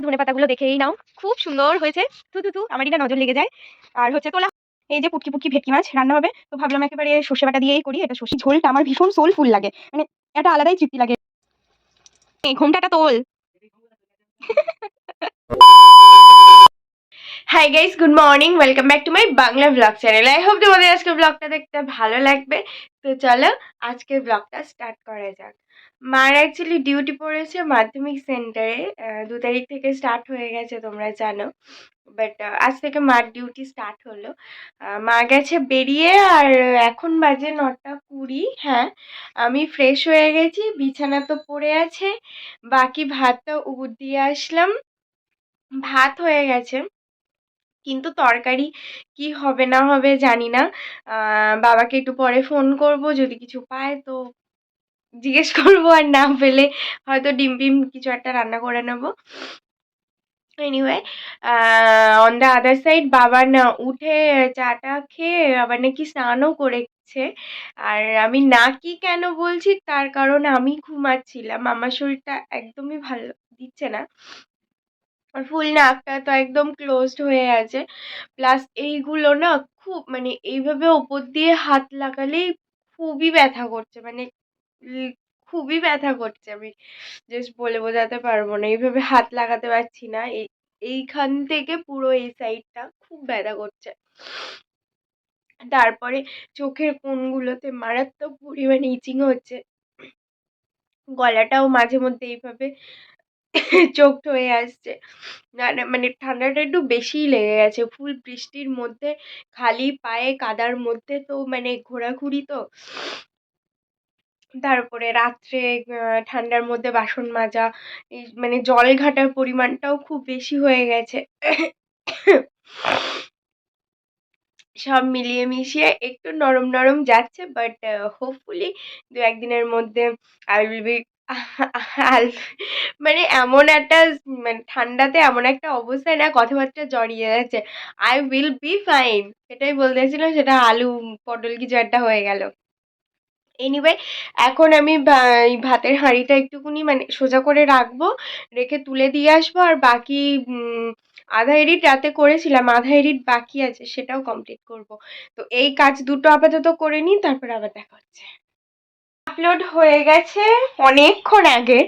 ধনেপাতাগুলো দেখেই নাও, খুব সুন্দর হয়েছে। থু থু থু, আমার এটা নজর লেগে যায়। আর হচ্ছে তোলা এই যে পুটকি পুটকি ভেটকি মাছ রান্না হবে, তো ভাবলাম একেবারে সর্ষে বাটা দিয়েই করি। এটা সর্ষে ঝোলটা আমার ভীষণ সোলফুল লাগে, মানে এটা আলাদাই তৃপ্তি লাগে। এই ঘোমটাটা তোল। Hi guys, good morning, welcome back to my Bangla blog channel. I hope তোমাদের আজকের ব্লগটা দেখতে ভালো লাগবে। তো চলো আজকের ব্লগটা স্টার্ট করা যাক। মার অ্যাকচুয়ালি ডিউটি পড়েছে মাধ্যমিক সেন্টারে, 2 তারিখ থেকে স্টার্ট হয়ে গেছে তোমরা জানো। বাট আজ থেকে মার ডিউটি স্টার্ট হলো। মা গেছে বেরিয়ে, আর এখন বাজে 9:20। হ্যাঁ, আমি ফ্রেশ হয়ে গেছি, বিছানা তো পড়ে আছে, বাকি ভাতটা উপর দিয়ে আসলাম। ভাত হয়ে গেছে, কিন্তু তরকারি কি হবে না হবে জানি না। বাবাকে একটু পরে ফোন করব, যদি কিছু পায় তো জিজ্ঞেস করবো, আর না পেলে হয়তো ডিম টিম কিছু একটা রান্না করে নেব। Anyway, on the other side বাবা না উঠে চাটা খেয়ে আবার নাকি স্নানও করেছে। আর আমি নাকি কেন বলছি, তার কারণ আমি ঘুমাচ্ছিলাম, আমার শরীরটা একদমই ভালো দিচ্ছে না। আর ফুল নাকটা তো একদম ক্লোজড হয়ে আছে, প্লাস এইগুলো না খুব, মানে এইভাবে ওপর দিয়ে হাত লাগালেই খুবই ব্যথা করছে, মানে খুবই ব্যথা করছে। আমি জাস্ট বলে বোঝাতে পারবো না, এইভাবে হাত লাগাতে পারছি না। এইখান থেকে পুরো এই সাইডটা খুব ব্যথা করছে। তারপরে চোখের কোণগুলোতে মারাত্মক পরিমাণে ইচিং হচ্ছে, গলাটাও মাঝে মধ্যে এইভাবে চোখড হয়ে আসছে। মানে ঠান্ডাটা একটু বেশিই লেগে গেছে, ফুল বৃষ্টির মধ্যে খালি পায়ে কাদার মধ্যে, তো মানে ঘোরাঘুরি তো। তারপরে রাত্রে ঠান্ডার মধ্যে বাসন মাজা, মানে জল ঘাটার পরিমাণটাও খুব বেশি হয়ে গেছে। সব মিলিয়ে মিশিয়ে একটু নরম নরম যাচ্ছে, বাট হোপফুলি 2-1 দিনের মধ্যে আই উইল বি মানে এমন একটা, মানে ঠান্ডাতে এমন একটা অবস্থায় না কথাবার্তা জড়িয়ে যাচ্ছে। আই উইল বি ফাইন, সেটাই বলতেছিলাম, সেটা আলু পটল কিছু একটা হয়ে গেল। এনিওয়ে, এখন আমি এই ভাতের হাঁড়িটা একটুকুনি মানে সোজা করে রাখবো, রেখে তুলে দিয়ে আসবো। আর বাকি আধা এডিট রাতে করেছিলাম, আধা এডিট বাকি আছে, সেটাও কমপ্লিট করব। তো এই কাজ দুটো আপাতত করে নিই, তারপর আবার দেখা হচ্ছে। আপলোড হয়ে গেছে অনেকক্ষণ আগে।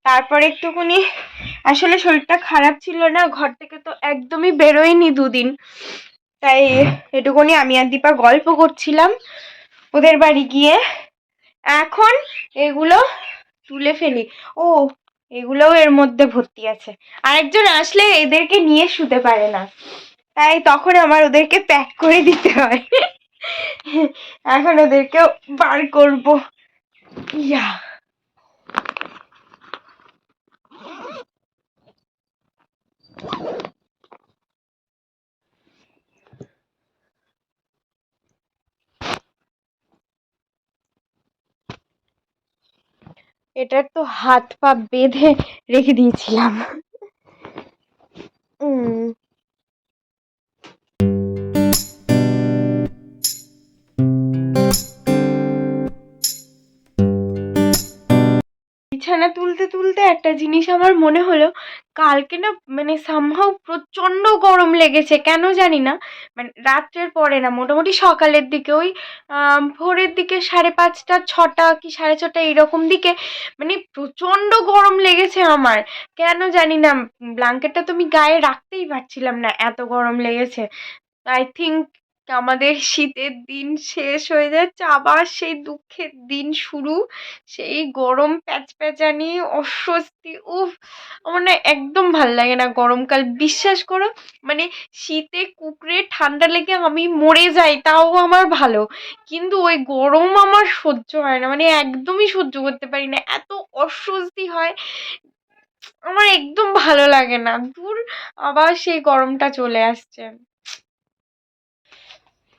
তারপর একটুকুনি আসলে শরীরটা খারাপ ছিল না, ঘর থেকে তো একদমই বেরোয়নি 2 দিন, তাই এটুকুনি আমি আর দীপা গল্প করছিলাম ওদের বাড়ি গিয়ে। এখন এগুলো তুলে ফেলি। ও, এগুলোও এর মধ্যে ভর্তি আছে। আরেকজন আসলে এদেরকে নিয়ে শুতে পারে না, তাই তখন আমার ওদেরকে প্যাক করে দিতে হয়। এখন ওদেরকেও বার করব। ইয়া, এটার তো হাত পা বেঁধে রেখে দিয়েছিলাম। বিছানা তুলতে তুলতে একটা জিনিস আমার মনে হলো, কালকে না মানে সামহাউ প্রচন্ড গরম লেগেছে, কেন জানি না। মানে রাত্রের পরে না, মোটামুটি সকালের দিকে, ওই ভোরের দিকে 5:30 6টা কি 6:30 এরকম দিকে, মানে প্রচন্ড গরম লেগেছে আমার, কেন জানি না। ব্ল্যাঙ্কেটটা তো আমি গায়ে রাখতেই পারছিলাম না, এত গরম লেগেছে। আই থিঙ্ক আমাদের শীতের দিন শেষ হয়ে যাচ্ছে, আবার সেই দুঃখের দিন শুরু, সেই গরম প্যাচপ্যাচানি অস্বস্তি। উফ, আমার না একদম ভাল লাগে না গরমকাল, বিশ্বাস করো। মানে শীতে কুকড়ে ঠান্ডা লেগে আমি মরে যাই তাও আমার ভালো, কিন্তু ওই গরম আমার সহ্য হয় না, মানে একদমই সহ্য করতে পারি না, এত অস্বস্তি হয় আমার, একদম ভালো লাগে না। দূর, আবার সেই গরমটা চলে আসছে।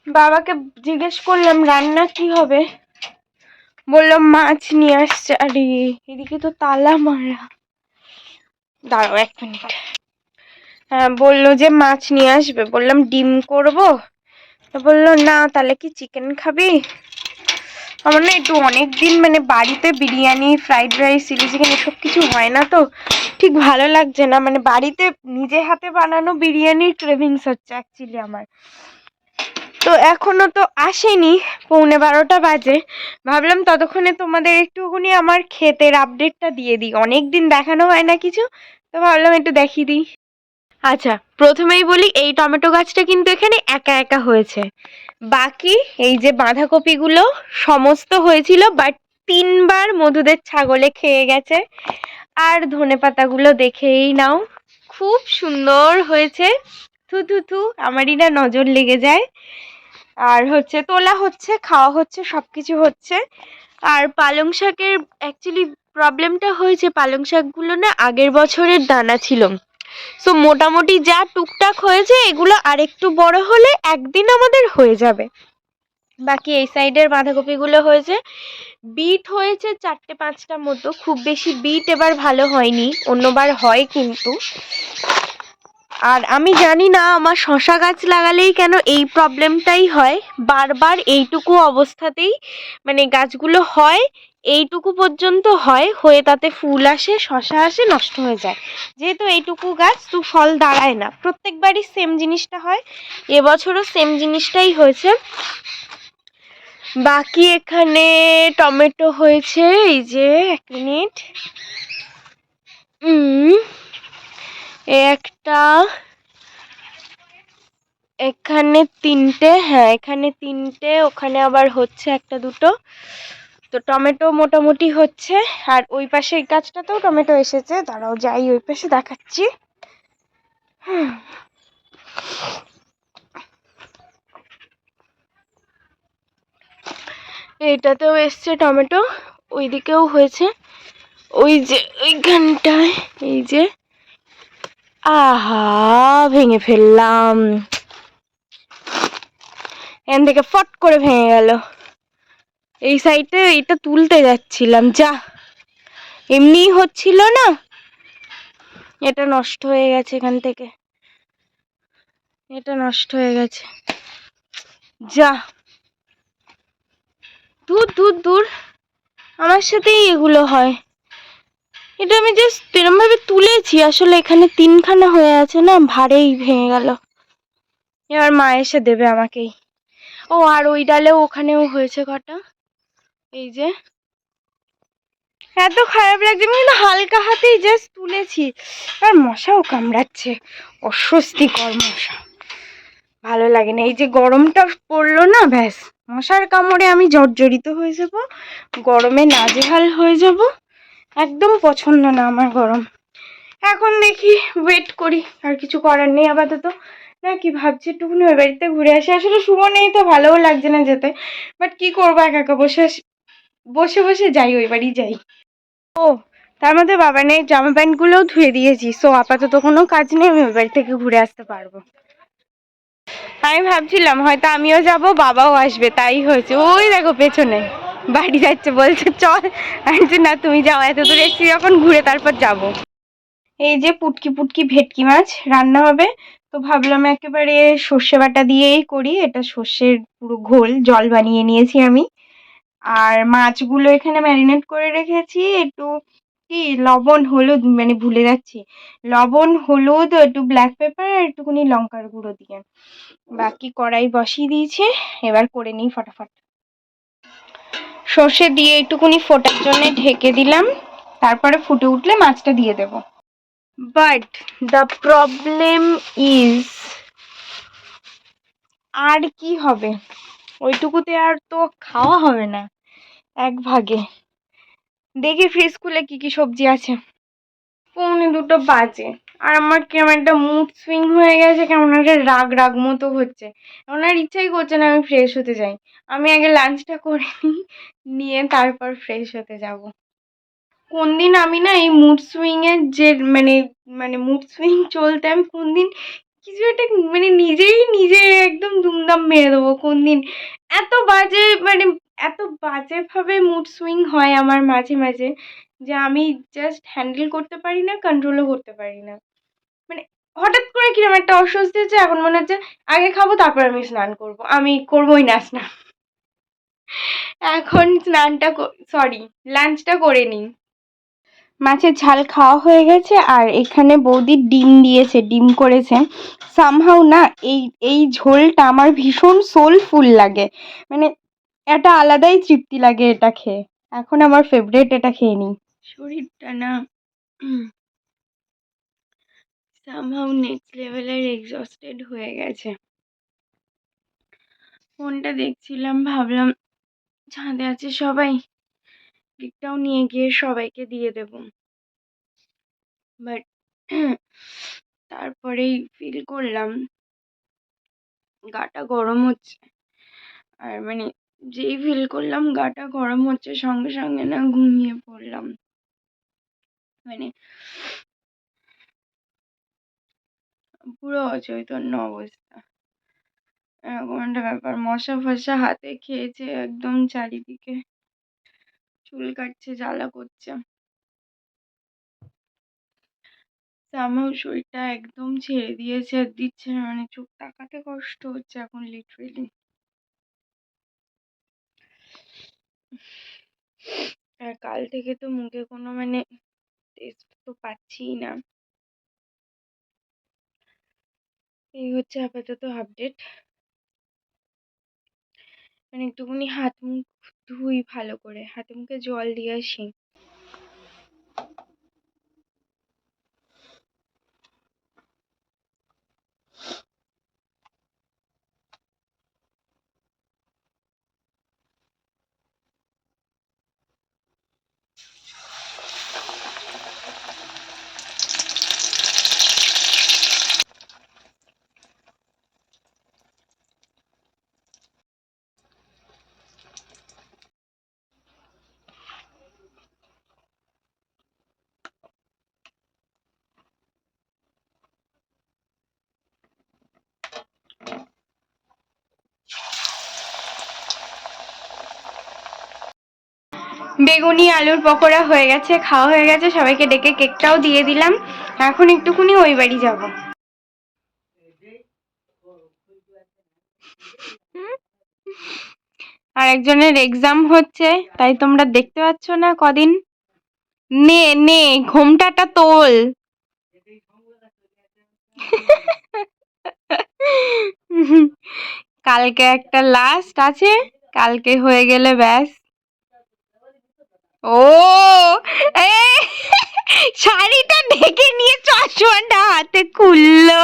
বাবাকে জিজ্ঞেস করলাম রান্না কি হবে, বললাম মাছ নিয়ে আসছে। আরে এদিকে তো তালা মারা, দাঁড়াও 1 মিনিট। হ্যাঁ, বললো যে মাছ নিয়ে আসবে, বললাম ডিম করবো, তো বললো না, তাহলে কি চিকেন খাবি। আমার না একটু অনেকদিন মানে বাড়িতে biryani, fried rice, chilli chicken এসব কিছু হয় না, তো ঠিক ভালো লাগছে না, মানে বাড়িতে নিজে হাতে বানানো বিরিয়ানির ক্রেভিংস হচ্ছে অ্যাকচুয়ালি আমার। তো এখনো তো আসেনি, 11:15 বাজে। ভাবলাম ততক্ষণে তোমাদের একটুখানি আমার ক্ষেতের আপডেটটা দিয়ে দিই, অনেক দিন দেখানো হয় না কিছু, তো ভাবলাম একটু দেখিয়ে দিই। আচ্ছা, প্রথমেই বলি এই টমেটো গাছটা কিন্তু এখানে একা একা হয়েছে। বাকি এই যে বাঁধাকপিগুলো সমস্ত হয়েছিল, বাট 3বার মধুদের ছাগলে খেয়ে গেছে। আর ধনেপাতাগুলো দেখেই নাও, খুব সুন্দর হয়েছে। থু থু থু, আমারই না নজর লেগে যায়। আর হচ্ছে তোলা হচ্ছে, খাওয়া হচ্ছে, সবকিছু হচ্ছে। আর পালং শাকের অ্যাকচুয়ালি প্রবলেমটা হয়েছে, পালং শাকগুলো না আগের বছরের দানা ছিল। সো মোটামুটি যা টুকটাক হয়েছে এগুলো আরেকটু বড় হলে একদিন আমাদের হয়ে যাবে। বাকি এই সাইডের বাঁধাকপিগুলো হয়েছে। বিট হয়েছে 4-5টা মতো, খুব বেশি বিট এবার ভালো হয়নি, অন্যবার হয় কিন্তু। আর আমি জানি না আমার শশা গাছ লাগালেই কেন এই প্রবলেমটাই হয়, বারবার এইটুকু অবস্থাতেই মানে গাছগুলো হয়, এইটুকু পর্যন্ত হয়, হয়ে তাতে ফুল আসে, শশা আসে, নষ্ট হয়ে যায়। যেহেতু এইটুকু গাছ তো ফল দাঁড়ায় না, প্রত্যেকবারই সেম জিনিসটা হয়, এবছরও সেম জিনিসটাই হয়েছে। বাকি এখানে টমেটো হয়েছে, এই যে 1 মিনিট, একটা, এখানে 3টে, হ্যাঁ এখানে 3টে, ওখানে আবার হচ্ছে 1-2টো। তো টমেটো মোটামুটি হচ্ছে। আর ওই পাশে এই গাছটাতেও টমেটো এসেছে, দাঁড়াও যাই ওই পাশে দেখাচ্ছি। এইটাতেও এসছে টমেটো, ওইদিকেও হয়েছে, ওই যে ওইখানটায়, এই যে, আহা ভেঙে ফেললাম, এখান থেকে ফট করে ভেঙে গেল। এই সাইডে এটা তুলতে যাচ্ছিলাম, যা এমনিই হচ্ছিল না, এটা নষ্ট হয়ে গেছে, এখান থেকে এটা নষ্ট হয়ে গেছে, যা, দূর দূর দূর, আমার সাথেই এগুলো হয়। এটা আমি জাস্ট এরম ভাবে তুলেছি, আসলে এখানে 3খানা হয়ে আছে না, ভারেই ভেঙে গেল। এবার মা এসে দেবে আমাকেই। ও আর ওই ডালেও ওখানেও হয়েছে কটা, এই যে। এত খারাপ লাগছে, আমি কিন্তু হালকা হাতেই জাস্ট তুলেছি, আর মশাও কামড়াচ্ছে, অস্বস্তিকর মশা, ভালো লাগে না। এই যে গরমটা পড়লো না, ব্যাস মশার কামড়ে আমি জর্জরিত হয়ে যাব, গরমে নাজেহাল হয়ে যাব, একদম পছন্দ না আমার গরম। এখন দেখি ওয়েট করি, আর কিছু করার নেই আপাতত। না কি ভাবছি একটুখানি ওই বাড়িতে ঘুরে আসি, আসলে শুভ নেই তো ভালোও লাগছে না যেতে, বাট কি করবো, একা একা বসে বসে যাই, ওই বাড়ি যাই। ও তার মধ্যে বাবানের জামা প্যান্টগুলোও ধুয়ে দিয়েছি, সো আপাতত কোনো কাজ নেই, আমি ওই বাড়ি থেকে ঘুরে আসতে পারবো। আমি ভাবছিলাম হয়তো আমিও যাব, বাবাও আসবে, তাই হয়েছে। ওই দেখো পেছনে বাড়ি যাচ্ছে, বলছে চল, আমি না তুমি যাও, এত দূর এসেছি যখন ঘুরে তারপর যাব। এই যে পুটকি পুটকি ভেটকি মাছ রান্না হবে, তো ভাবলাম একেবারে সর্ষে বাটা দিয়েই করি, এটা সর্ষের পুরো ঘোল জল বানিয়ে নিয়েছি আমি। আর মাছগুলো এখানে ম্যারিনেট করে রেখেছি, একটু কি লবণ হলুদ, মানে ভুলে যাচ্ছি, লবণ হলুদ একটু ব্ল্যাক পেপার আর একটুখানি লঙ্কার গুঁড়ো দিয়ে। বাকি কড়াই বসিয়ে দিয়েছি, এবার করে নিই ফটাফট। সর্ষে দিয়ে একটুখানি ফোটার জন্য ঢেকে দিলাম, তারপরে ফুটে উঠলে মাছটা দিয়ে দেব। বাট দ্য প্রবলেম ইজ, আর কি হবে, ওইটুকুতে আর তো খাওয়া হবে না এক ভাগে। দেখি ফ্রিজ খুলে কি কি সবজি আছে। 1:45 বাজে, আর আমার কেমন একটা মুড সুইং হয়ে গেছে, কেমন একটা রাগ রাগ মতো হচ্ছে, এমন আর ইচ্ছাই করছে না আমি ফ্রেশ হতে যাই। আমি আগে লাঞ্চটা করে নিয়ে তারপর ফ্রেশ হতে যাব। কোন দিন আমি না এই মুড সুইং এর যে মানে মানে মুড সুইং চলতে আমি কোন দিন কিছু একটা মানে নিজে একদম দুমদাম মেরে দেবো কোন দিন। এত বাজে মানে এত বাজে ভাবে মুড সুইং হয় আমার মাঝে মাঝে, যে আমি জাস্ট হ্যান্ডেল করতে পারি না, কন্ট্রোলও করতে পারি না। মানে হঠাৎ করে কিরকম একটা অস্বস্তি হচ্ছে, এখন মনে হচ্ছে আগে খাবো তারপর আমি স্নান করব, আমি করবোই না স্নান, এখন স্নানটা সরি লাঞ্চটা করে নিই। মাছের ঝাল খাওয়া হয়ে গেছে, আর এখানে বৌদি ডিম দিয়েছে, ডিম করেছে। সামহাউ না এই ঝোলটা আমার ভীষণ সোলফুল লাগে, মানে একটা আলাদাই তৃপ্তি লাগে এটা খেয়ে। এখন আমার ফেভারিট, এটা খেয়ে নিই। শরীরটা না সামহাউ নেক্সট লেভেলের এক্সস্টেড হয়ে গেছে। ফোনটা দেখছিলাম, ভাবলাম ছাদে আছে সবাই, দিকটাও নিয়ে গিয়ে সবাইকে দিয়ে দেব, বাট তারপরেই ফিল করলাম গাটা গরম হচ্ছে। আর মানে যেই ফিল করলাম গাটা গরম হচ্ছে, সঙ্গে সঙ্গে না ঘুমিয়ে পড়লাম। মানে পুরো অচৈতন্য অবস্থা, এরকম একটা ব্যাপার। মশা ফশা হাতে খেয়েছে একদম, চারিদিকে চুল কাটছে, জ্বালা করছে। আমার শরীরটা একদম ছেড়ে দিয়েছে, আর দিচ্ছে না, মানে চোখ তাকাতে কষ্ট হচ্ছে এখন লিটারেলি। আর কাল থেকে তো মুখে কোনো মানে টেস্ট তো পাচ্ছিই না। এই হচ্ছে আপাতত আপডেট। মানে একটুখানি হাত মুখ ধুই ভালো করে, হাতে মুখে জল দিয়ে আসি। বেগুনি আলুর পকোড়া হয়ে গেছে, খাওয়া হয়ে গেছে, সবাইকে ডেকে কেকটাও দিয়ে দিলাম। এখন একটুখানি ওই বাড়ি যাব। আর একজনের এক্সাম হচ্ছে, তাই তোমরা দেখতে পাচ্ছ না কদিন। নে নে ঘোমটাটা তোল। কালকে একটা লাস্ট আছে, কালকে হয়ে গেলে ব্যাস। ও শাড়িটা ঢেকে নিয়ে চশমাটা হাতে খুললো।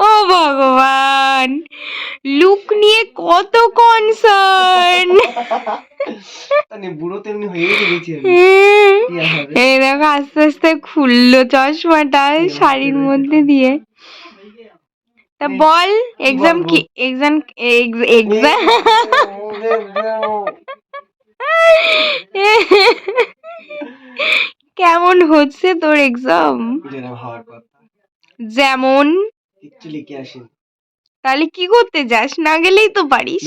ও ভগবান, লুক নিয়ে কত কনসার্ন। এই দেখো আস্তে আস্তে খুললো চশমাটা শাড়ির মধ্যে দিয়ে। তা বল, এক্সাম কি? এক্সাম এক্সাম কেমন হচ্ছে তোর এক্সাম? যেমন তাহলে কি করতে যাস? না গেলেই তো পারিস।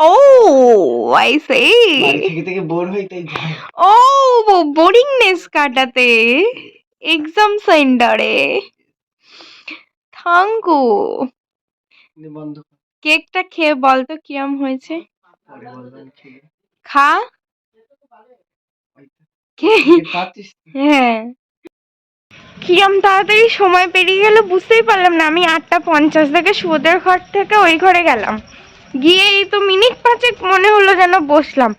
ও আই সে, ও বোরিংনেস কাটাতে এক্সাম সেন্টারে। থাঙ্কু, কেকটা খেয়ে বল তো কিরম হয়েছে। খা। হ্যাঁ, কিরম তাড়াতাড়ি সময় পেরিয়ে গেল বুঝতেই পারলাম না। আমি 8:50 থেকে সুদের ঘর থেকে ওই ঘরে গেলাম, গিয়ে এই তো মিনিট 5 মনে হলো যেন বসলাম।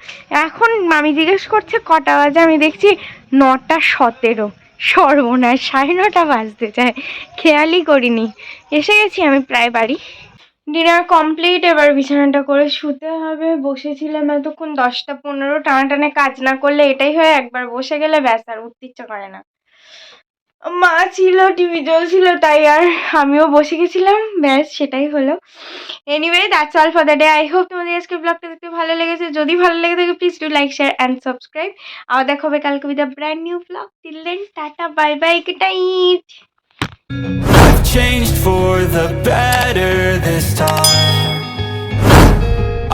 এখন আমি জিজ্ঞেস করছে কটা বাজে, আমি দেখছি 9:17। সর্বনাশ, 9:30 বাজতে যায়, খেয়ালই করিনি। এসে গেছি আমি প্রায় বাড়ি। ডিনার কমপ্লিট, এবার বিছানাটা করে শুতে হবে। বসেছিলাম এতক্ষণ, 10:15 টানাটানে কাজ না করলে এটাই হয়, একবার বসে গেলে ব্যাস আর উঠতে ইচ্ছা করে না। মা ছিল, টিভি চলছিল, তাই আর আমিও বসে গেছিলাম, ব্যাস সেটাই হলো। Anyway that's all for the day. I hope তোমাদের আজকে ব্লগটা দেখতে ভালো লেগেছে। যদি ভালো লেগে থাকে please do like, share and subscribe. আবার দেখা হবে কালকে with a brand new blog. Till then tata, bye bye, good night. I've changed for the better this time.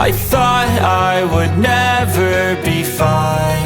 I thought I would never be fine.